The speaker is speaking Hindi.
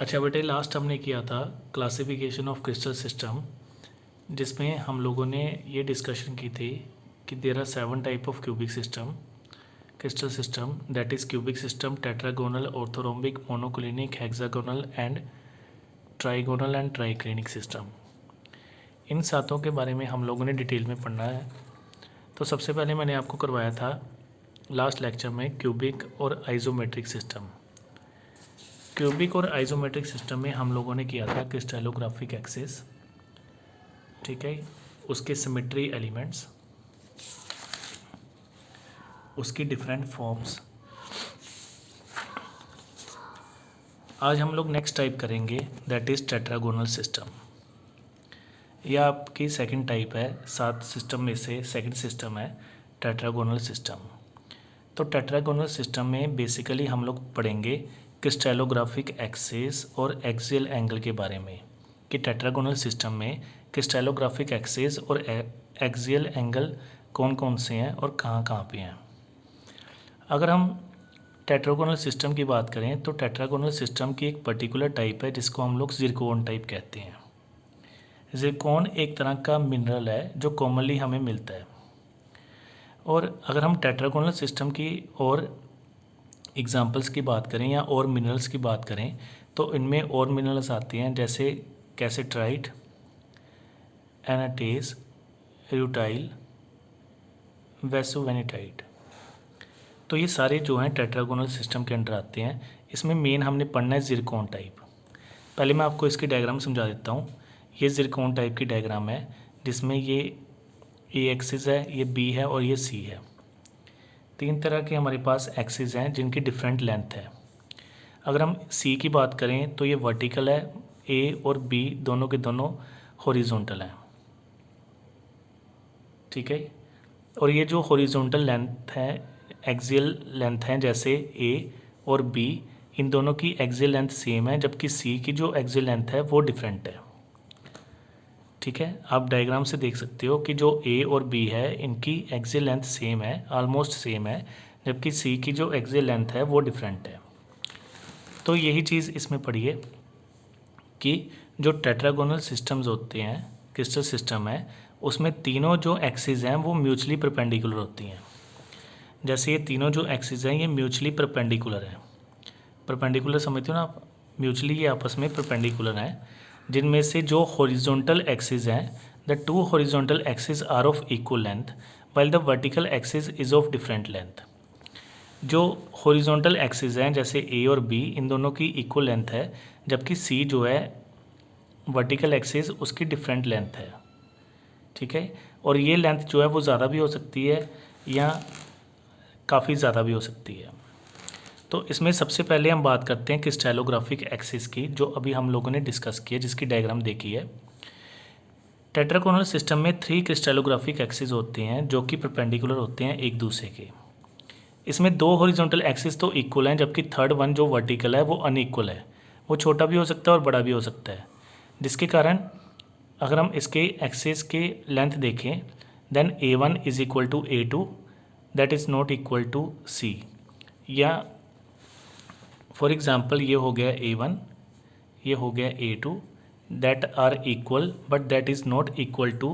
अच्छा बेटे, लास्ट हमने किया था क्लासिफिकेशन ऑफ क्रिस्टल सिस्टम, जिसमें हम लोगों ने ये डिस्कशन की थी कि there are 7 type of cubic system crystal system, that is cubic system, tetragonal, orthorhombic, monoclinic, hexagonal and trigonal and triclinic system. इन सातों के बारे में हम लोगों ने डिटेल में पढ़ना है। तो सबसे पहले मैंने आपको करवाया था लास्ट लेक्चर में क्यूबिक और आइसोमेट्रिक सिस्टम। क्यूबिक और आइसोमेट्रिक सिस्टम में हम लोगों ने किया था क्रिस्टलोग्राफिक एक्सिस, ठीक है, उसके सिमेट्री एलिमेंट्स, उसकी डिफरेंट फॉर्म्स। आज हम लोग नेक्स्ट टाइप करेंगे, दैट इज़ टेट्रागोनल सिस्टम। यह आपकी सेकंड टाइप है, 7 सिस्टम में से सेकंड सिस्टम है टेट्रागोनल सिस्टम। तो टेट्रागोनल सिस्टम में बेसिकली हम लोग पढ़ेंगे क्रिस्टलोग्राफिक एक्सिस और एक्सियल एंगल के बारे में, कि टेट्रागोनल सिस्टम में क्रिस्टलोग्राफिक एक्सिस और एक्सियल एंगल कौन कौन से हैं और कहाँ कहाँ पे हैं। अगर हम टेट्रागोनल सिस्टम की बात करें तो टेट्रागोनल सिस्टम की एक पर्टिकुलर टाइप है जिसको हम लोग ज़िरकोन टाइप कहते हैं। ज़िरकोन एक तरह का मिनरल है जो कॉमनली हमें मिलता है। और अगर हम टेट्रागोनल सिस्टम की और एग्जांपल्स की बात करें या और मिनरल्स की बात करें तो इनमें और मिनरल्स आते हैं जैसे कैसेट्राइट, एनाटेस, रूटाइल, वैसोवेनेटाइट। तो ये सारे जो हैं टेट्रागोनल सिस्टम के अंडर आते हैं। इसमें मेन हमने पढ़ना है ज़िरकोन टाइप। पहले मैं आपको इसकी डायग्राम समझा देता हूँ। ये ज़िरकोन टाइप की डायग्राम है जिसमें ये ए एक्सिस है, ये बी है और ये सी है। 3 तरह के हमारे पास एक्सिस हैं जिनकी डिफरेंट लेंथ है। अगर हम सी की बात करें तो ये वर्टिकल है, ए और बी दोनों के दोनों हॉरिजॉन्टल हैं, ठीक है। और ये जो हॉरिजॉन्टल लेंथ है, एक्सियल लेंथ है, जैसे ए और बी, इन दोनों की एक्सियल लेंथ सेम है, जबकि सी की जो एक्सियल लेंथ है वो डिफरेंट है, ठीक है। आप डायग्राम से देख सकते हो कि जो ए और बी है इनकी एक्सियल लेंथ सेम है, ऑलमोस्ट सेम है, जबकि सी की जो एक्सियल लेंथ है वो डिफरेंट है। तो यही चीज़ इसमें पढ़िए कि जो टेट्रागोनल सिस्टम्स होते हैं, क्रिस्टल सिस्टम है, उसमें तीनों जो एक्सिस हैं वो म्यूचुअली परपेंडिकुलर होती हैं। जैसे ये तीनों जो एक्सिस हैं ये म्यूचुअली परपेंडिकुलर हैं। परपेंडिकुलर समझते हो ना आप, म्यूचुअली ये आपस में परपेंडिकुलर हैं, जिनमें से जो हॉरिजॉन्टल एक्सिस हैं, the 2 horizontal axis are of equal length while the vertical axis is of different length. जो हॉरिजॉन्टल एक्सिस हैं जैसे ए और बी, इन दोनों की इक्वल लेंथ है, जबकि सी जो है वर्टिकल एक्सिस उसकी डिफरेंट लेंथ है, ठीक है। और ये लेंथ जो है वो ज़्यादा भी हो सकती है या काफ़ी ज़्यादा भी हो सकती है। तो इसमें सबसे पहले हम बात करते हैं क्रिस्टलोग्राफिक एक्सिस की, जो अभी हम लोगों ने डिस्कस की है, जिसकी डायग्राम देखी है। टेट्रागोनल सिस्टम में 3 क्रिस्टलोग्राफिक एक्सिस होते हैं जो कि परपेंडिकुलर होते हैं एक दूसरे के। इसमें 2 हॉरिजॉन्टल एक्सिस तो इक्वल हैं, जबकि थर्ड वन जो वर्टिकल है वो अनइक्वल है, वो छोटा भी हो सकता है और बड़ा भी हो सकता है, जिसके कारण अगर हम इसके एक्सिस के लेंथ देखें, then A1 is equal to A2 that is not equal to C। या फॉर एग्ज़ाम्पल ये हो गया A1, ये हो गया A2, that are equal but that is not equal to